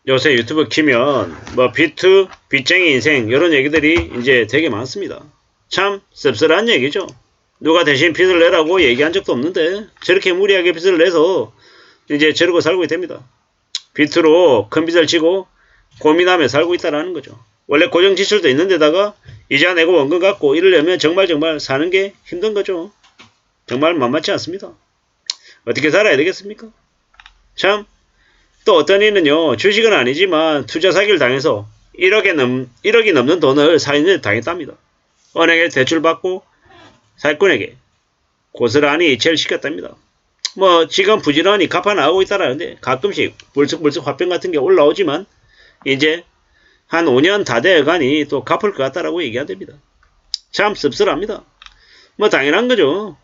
요새 유튜브 키면 뭐 비투, 빚쟁이 인생 이런 얘기들이 이제 되게 많습니다. 참 씁쓸한 얘기죠. 누가 대신 빚을 내라고 얘기한 적도 없는데 저렇게 무리하게 빚을 내서 이제 저러고 살고 됩니다. 비투로 큰 빚을 지고 고민하며 살고 있다라는 거죠. 원래 고정 지출도 있는데다가 이자 내고 원금 갚고 이러려면 정말 사는 게 힘든 거죠. 정말 만만치 않습니다. 어떻게 살아야 되겠습니까? 참 또 어떤 이는요, 주식은 아니지만 투자 사기를 당해서 1억이 넘는 돈을 사인을 당했답니다. 은행에 대출받고 사기꾼에게 고스란히 이체를 시켰답니다. 뭐 지금 부지런히 갚아 나가고 있다라는데 가끔씩 불쑥 화병 같은 게 올라오지만 이제 한 5년 다 돼가니 또 갚을 것 같다라고 얘기한답니다. 참 씁쓸합니다. 뭐 당연한 거죠.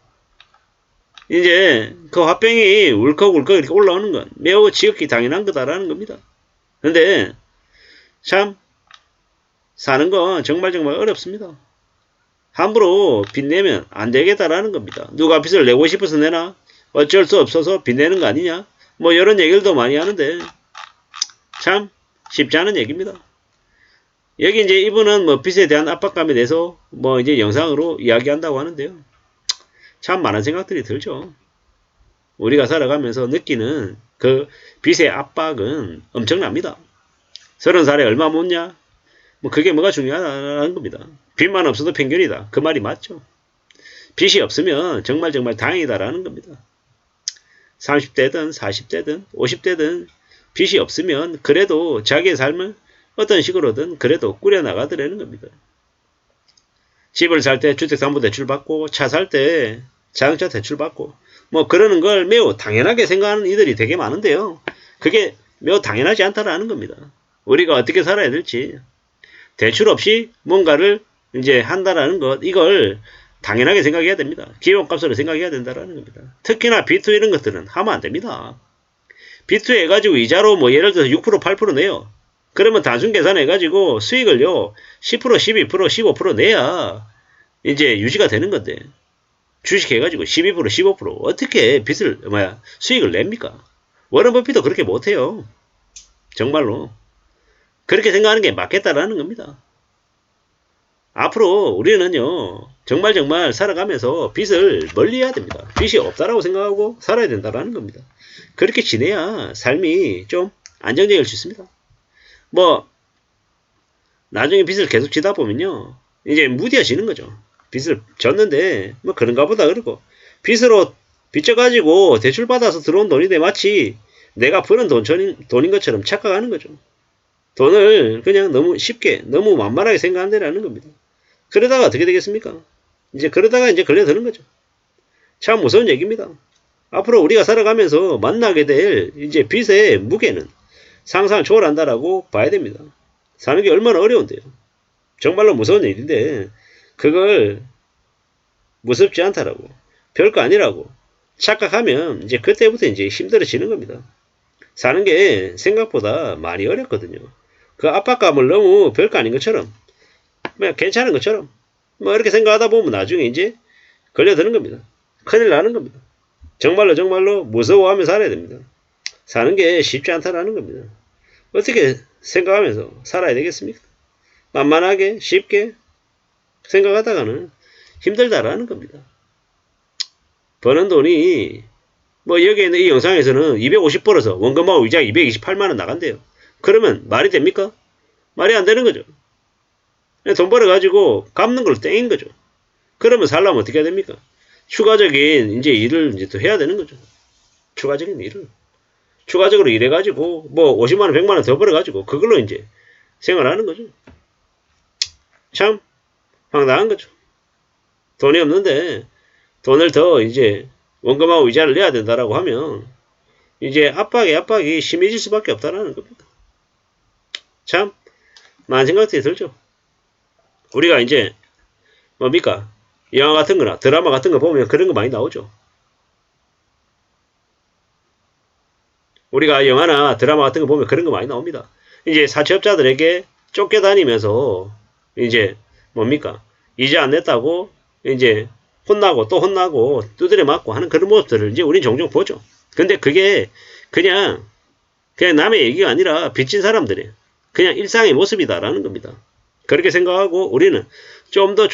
이제 그 화병이 울컥울컥 이렇게 올라오는 건 매우 지극히 당연한 거다라는 겁니다. 근데 참 사는 건 정말 어렵습니다. 함부로 빚내면 안 되겠다라는 겁니다. 누가 빚을 내고 싶어서 내나 어쩔 수 없어서 빚내는 거 아니냐 뭐 이런 얘기들도 많이 하는데 참 쉽지 않은 얘기입니다. 여기 이제 이분은 뭐 빚에 대한 압박감에 대해서 뭐 이제 영상으로 이야기한다고 하는데요. 참 많은 생각들이 들죠. 우리가 살아가면서 느끼는 그 빚의 압박은 엄청납니다. 30살에 얼마 묻냐? 뭐 그게 뭐가 중요하다는 겁니다. 빚만 없어도 평균이다. 그 말이 맞죠. 빚이 없으면 정말 다행이다라는 겁니다. 30대든 40대든 50대든 빚이 없으면 그래도 자기의 삶을 어떤 식으로든 그래도 꾸려나가더라는 겁니다. 집을 살 때 주택담보대출 받고 차 살 때 자동차 대출 받고 뭐 그러는 걸 매우 당연하게 생각하는 이들이 되게 많은데요. 그게 매우 당연하지 않다라는 겁니다. 우리가 어떻게 살아야 될지 대출 없이 뭔가를 이제 한다라는 것 이걸 당연하게 생각해야 됩니다. 기본값으로 생각해야 된다라는 겁니다. 특히나 B2 이런 것들은 하면 안 됩니다. B2 해가지고 이자로 뭐 예를 들어서 6% 8% 내요. 그러면 단순 계산해가지고 수익을요 10% 12% 15% 내야 이제 유지가 되는 건데 주식 해가지고 12% 15% 어떻게 빚을 수익을 냅니까? 워런 버핏도 그렇게 못해요. 정말로 그렇게 생각하는 게 맞겠다라는 겁니다. 앞으로 우리는요 정말 살아가면서 빚을 멀리해야 됩니다. 빚이 없다라고 생각하고 살아야 된다라는 겁니다. 그렇게 지내야 삶이 좀 안정적일 수 있습니다. 뭐 나중에 빚을 계속 지다 보면요 이제 무디어지는 거죠. 빚을 졌는데 뭐 그런가 보다 그러고 빚으로 빚져가지고 대출받아서 들어온 돈인데 마치 내가 버는 돈인 것처럼 착각하는 거죠. 돈을 그냥 너무 쉽게 너무 만만하게 생각한다라는 겁니다. 그러다가 어떻게 되겠습니까? 이제 그러다가 이제 걸려드는 거죠. 참 무서운 얘기입니다. 앞으로 우리가 살아가면서 만나게 될 이제 빚의 무게는 상상을 초월한다라고 봐야 됩니다. 사는 게 얼마나 어려운데요. 정말로 무서운 일인데 그걸 무섭지 않다라고 별거 아니라고 착각하면 이제 그때부터 이제 힘들어지는 겁니다. 사는 게 생각보다 많이 어렵거든요. 그 압박감을 너무 별거 아닌 것처럼 그냥 괜찮은 것처럼 뭐 이렇게 생각하다 보면 나중에 이제 걸려드는 겁니다. 큰일 나는 겁니다. 정말로 무서워하며 살아야 됩니다. 사는 게 쉽지 않다라는 겁니다. 어떻게 생각하면서 살아야 되겠습니까? 만만하게 쉽게 생각하다가는 힘들다라는 겁니다. 버는 돈이 뭐 여기에 있는 이 영상에서는 250 벌어서 원금하고 이자 228만원 나간대요. 그러면 말이 됩니까? 말이 안 되는 거죠. 돈 벌어가지고 갚는 걸 땡인 거죠. 그러면 살려면 어떻게 해야 됩니까? 추가적인 이제 일을 이제 또 해야 되는 거죠. 추가적인 일을. 추가적으로 일해가지고 뭐 50만원 100만원 더 벌어가지고 그걸로 이제 생활하는 거죠. 참 황당한 거죠. 돈이 없는데 돈을 더 이제 원금하고 이자를 내야 된다라고 하면 이제 압박이 심해질 수밖에 없다라는 겁니다. 참 많은 생각들이 들죠. 우리가 이제 뭡니까? 영화 같은 거나 드라마 같은 거 보면 그런 거 많이 나오죠. 우리가 영화나 드라마 같은 거 보면 그런 거 많이 나옵니다. 이제 사채업자들에게 쫓겨다니면서 이제 뭡니까? 이자 안 냈다고 이제 혼나고 또 혼나고 두드려 맞고 하는 그런 모습들을 이제 우린 종종 보죠. 근데 그게 그냥 그냥 남의 얘기가 아니라 빚진 사람들의 그냥 일상의 모습이다라는 겁니다. 그렇게 생각하고 우리는 좀 더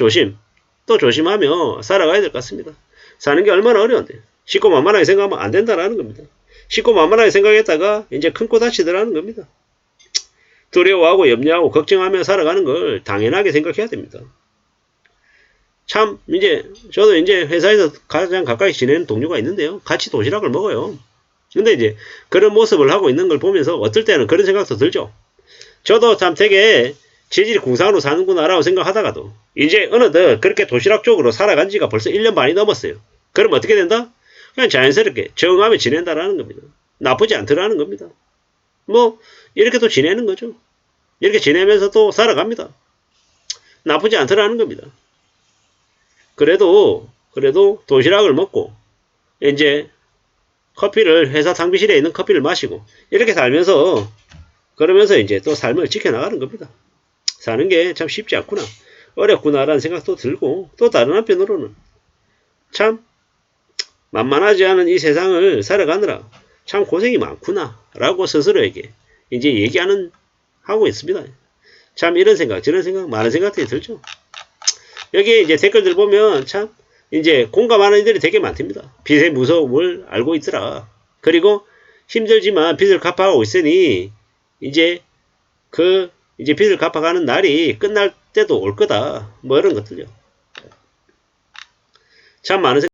또 조심하며 살아가야 될 것 같습니다. 사는 게 얼마나 어려운데. 쉽고 만만하게 생각하면 안 된다라는 겁니다. 쉽고 만만하게 생각했다가 이제 큰 코 다치더라는 겁니다. 두려워하고 염려하고 걱정하며 살아가는 걸 당연하게 생각해야 됩니다. 참 이제 저도 이제 회사에서 가장 가까이 지내는 동료가 있는데요. 같이 도시락을 먹어요. 근데 이제 그런 모습을 하고 있는 걸 보면서 어떨 때는 그런 생각도 들죠. 저도 참 되게 재질이 궁상으로 사는구나라고 생각하다가도 이제 어느덧 그렇게 도시락 쪽으로 살아간 지가 벌써 1년 반이 넘었어요. 그럼 어떻게 된다? 그냥 자연스럽게 적응하며 지낸다라는 겁니다. 나쁘지 않더라는 겁니다. 뭐 이렇게 또 지내는 거죠. 이렇게 지내면서 또 살아갑니다. 나쁘지 않더라는 겁니다. 그래도 도시락을 먹고 이제 커피를 회사 탕비실에 있는 커피를 마시고 이렇게 살면서 그러면서 이제 또 삶을 지켜나가는 겁니다. 사는 게 참 쉽지 않구나. 어렵구나라는 생각도 들고 또 다른 한편으로는 참 만만하지 않은 이 세상을 살아가느라 참 고생이 많구나 라고 스스로에게 이제 하고 있습니다. 참 이런 생각 저런 생각 많은 생각들이 들죠. 여기에 이제 댓글들 보면 참 이제 공감하는 이들이 되게 많답니다. 빚의 무서움을 알고 있더라. 그리고 힘들지만 빚을 갚아가고 있으니 이제 이제 빚을 갚아가는 날이 끝날 때도 올 거다. 뭐 이런 것들요. 참 많은